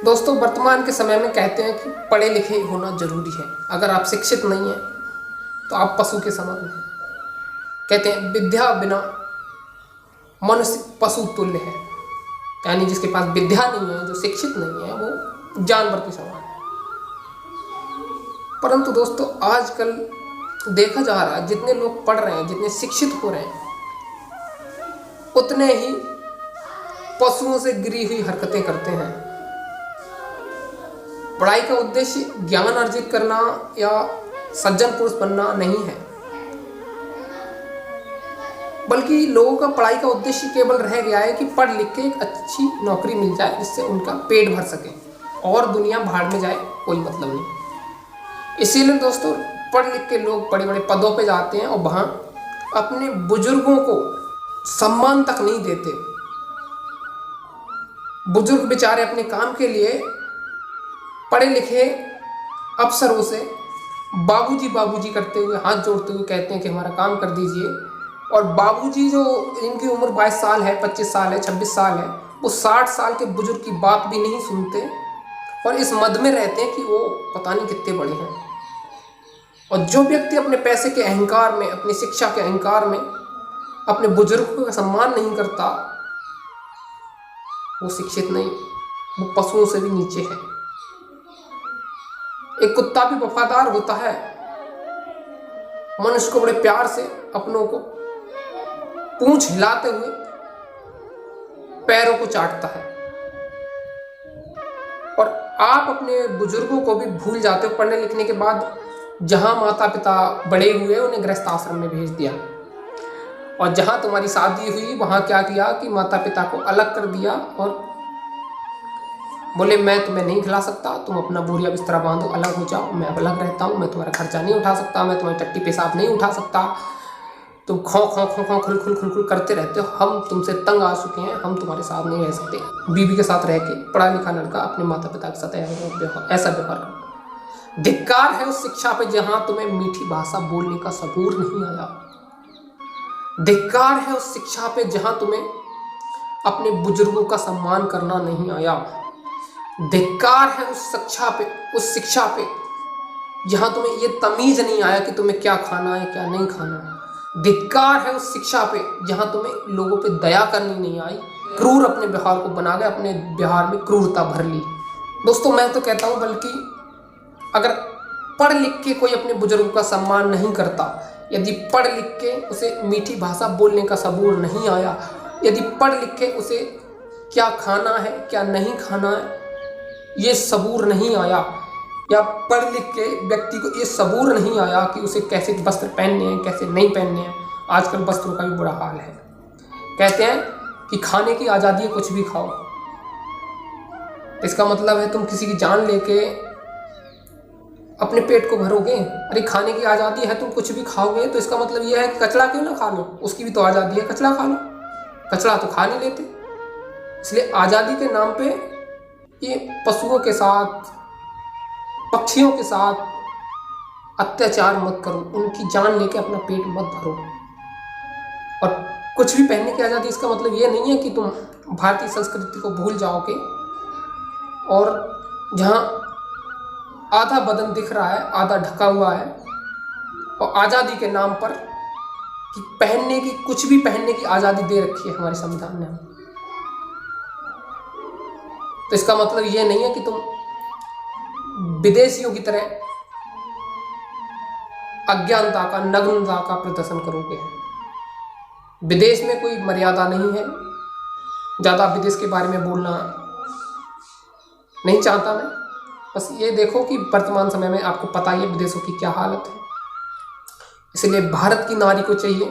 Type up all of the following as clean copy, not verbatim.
दोस्तों, वर्तमान के समय में कहते हैं कि पढ़े लिखे होना जरूरी है। अगर आप शिक्षित नहीं हैं तो आप पशु के समान हैं। कहते हैं विद्या बिना मनुष्य पशु तुल्य है। यानी जिसके पास विद्या नहीं है, जो शिक्षित नहीं है, वो जानवर के समान है। परंतु दोस्तों, आजकल देखा जा रहा है जितने लोग पढ़ रहे हैं, जितने शिक्षित हो रहे हैं, उतने ही पशुओं से गिरी हुई हरकतें करते हैं। पढ़ाई का उद्देश्य ज्ञान अर्जित करना या सज्जन पुरुष बनना नहीं है, बल्कि लोगों का पढ़ाई का उद्देश्य केवल रह गया है कि पढ़ लिख के एक अच्छी नौकरी मिल जाए जिससे उनका पेट भर सके और दुनिया भाड़ में जाए, कोई मतलब नहीं। इसीलिए दोस्तों, पढ़ लिख के लोग बड़े बड़े पदों पे जाते हैं और वहाँ अपने बुजुर्गों को सम्मान तक नहीं देते। बुजुर्ग बेचारे अपने काम के लिए पढ़े लिखे अफसरों से बाबूजी बाबूजी करते हुए, हाथ जोड़ते हुए कहते हैं कि हमारा काम कर दीजिए। और बाबूजी जो इनकी उम्र 22 साल है, 25 साल है, 26 साल है, वो 60 साल के बुजुर्ग की बात भी नहीं सुनते और इस मद में रहते हैं कि वो पता नहीं कितने बड़े हैं। और जो व्यक्ति अपने पैसे के अहंकार में, अपनी शिक्षा के अहंकार में अपने बुजुर्गों का सम्मान नहीं करता, वो शिक्षित नहीं, वो पशुओं से भी नीचे है। एक कुत्ता भी वफादार होता है, मनुष्य को बड़े प्यार से अपनों को पूंछ हिलाते हुए पैरों को चाटता है। और आप अपने बुजुर्गों को भी भूल जाते हो। पढ़ने लिखने के बाद जहां माता पिता बड़े हुए, उन्हें गृहस्थ आश्रम में भेज दिया, और जहां तुम्हारी शादी हुई वहां क्या किया कि माता पिता को अलग कर दिया और बोले मैं तुम्हें नहीं खिला सकता, तुम अपना बोरिया बिस्तरा बांधो, अलग हो जाओ, मैं अलग रहता हूँ, मैं तुम्हारा खर्चा नहीं उठा सकता, मैं तुम्हारी टट्टी पेशाब नहीं उठा सकता, तुम खो खो खो खो खुल खुल खुल खुल करते रहते हो, हम तुमसे तंग आ चुके हैं, हम तुम्हारे साथ नहीं रह सकते। बीवी के साथ रह के पढ़ा लिखा लड़का अपने माता पिता के साथ ऐसा व्यवहार करता। धिक्कार है उस शिक्षा पे जहां तुम्हें मीठी भाषा बोलने का सबूर नहीं आया। धिक्कार है उस शिक्षा पे जहां तुम्हें अपने बुजुर्गों का सम्मान करना नहीं आया। धिक्कार है उस शिक्षा पे जहां तुम्हें ये तमीज नहीं आया कि तुम्हें क्या खाना है क्या नहीं खाना। धिक्कार है उस शिक्षा पे जहां तुम्हें लोगों पे दया करनी नहीं आई, क्रूर अपने व्यवहार को बना गए, अपने व्यवहार में क्रूरता भर ली। दोस्तों, मैं तो कहता हूं बल्कि अगर पढ़ लिख के कोई अपने बुजुर्गों का सम्मान नहीं करता, यदि पढ़ लिख के उसे मीठी भाषा बोलने का सबूर नहीं आया, यदि पढ़ लिख के उसे क्या खाना है क्या नहीं खाना है ये सबूर नहीं आया, या पढ़ लिख के व्यक्ति को ये सबूर नहीं आया कि उसे कैसे वस्त्र पहनने हैं कैसे नहीं पहनने हैं। आजकल वस्त्रों का भी बुरा हाल है। कहते हैं कि खाने की आज़ादी है, कुछ भी खाओ। इसका मतलब है तुम किसी की जान लेके अपने पेट को भरोगे। अरे खाने की आज़ादी है, तुम कुछ भी खाओगे, तो इसका मतलब यह है कि कचड़ा क्यों ना खा लो, उसकी भी तो आज़ादी है, कचड़ा खा लो। कचड़ा तो खा नहीं लेते। इसलिए आज़ादी के नाम पे ये पशुओं के साथ, पक्षियों के साथ अत्याचार मत करो, उनकी जान लेके अपना पेट मत भरो। और कुछ भी पहनने की आज़ादी, इसका मतलब ये नहीं है कि तुम भारतीय संस्कृति को भूल जाओगे और जहाँ आधा बदन दिख रहा है, आधा ढका हुआ है, और आज़ादी के नाम पर कि पहनने की, कुछ भी पहनने की आज़ादी दे रखी है हमारे संविधान ने। तो इसका मतलब ये नहीं है कि तुम विदेशियों की तरह अज्ञानता का, नग्नता का प्रदर्शन करोगे। विदेश में कोई मर्यादा नहीं है। ज़्यादा विदेश के बारे में बोलना नहीं चाहता मैं। बस ये देखो कि वर्तमान समय में आपको पता ही है विदेशों की क्या हालत है। इसलिए भारत की नारी को चाहिए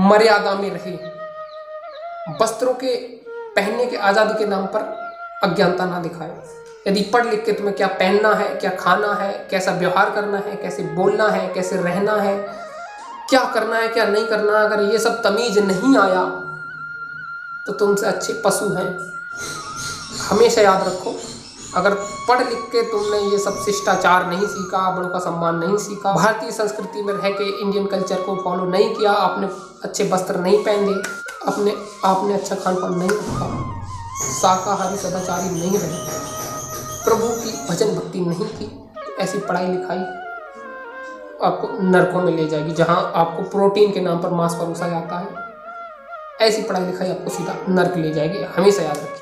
मर्यादा में रहे, वस्त्रों के पहनने के आज़ादी के नाम पर अज्ञानता ना दिखाए। यदि पढ़ लिख के तुम्हें क्या पहनना है, क्या खाना है, कैसा व्यवहार करना है, कैसे बोलना है, कैसे रहना है, क्या करना है क्या नहीं करना, अगर ये सब तमीज नहीं आया तो तुमसे अच्छे पशु हैं। हमेशा याद रखो, अगर पढ़ लिख के तुमने ये सब शिष्टाचार नहीं सीखा, बड़ों का सम्मान नहीं सीखा, भारतीय संस्कृति में रह के इंडियन कल्चर को फॉलो नहीं किया, आपने अच्छे वस्त्र नहीं पहने, आपने अच्छा खान पान नहीं रखा, शाकाहारी सदाचारी नहीं रहे, प्रभु की भजन भक्ति नहीं की, ऐसी पढ़ाई लिखाई आपको नरकों में ले जाएगी। जहां आपको प्रोटीन के नाम पर मांस परोसा जाता है, ऐसी पढ़ाई लिखाई आपको सीधा नर्क ले जाएगी, हमेशा याद रखिए।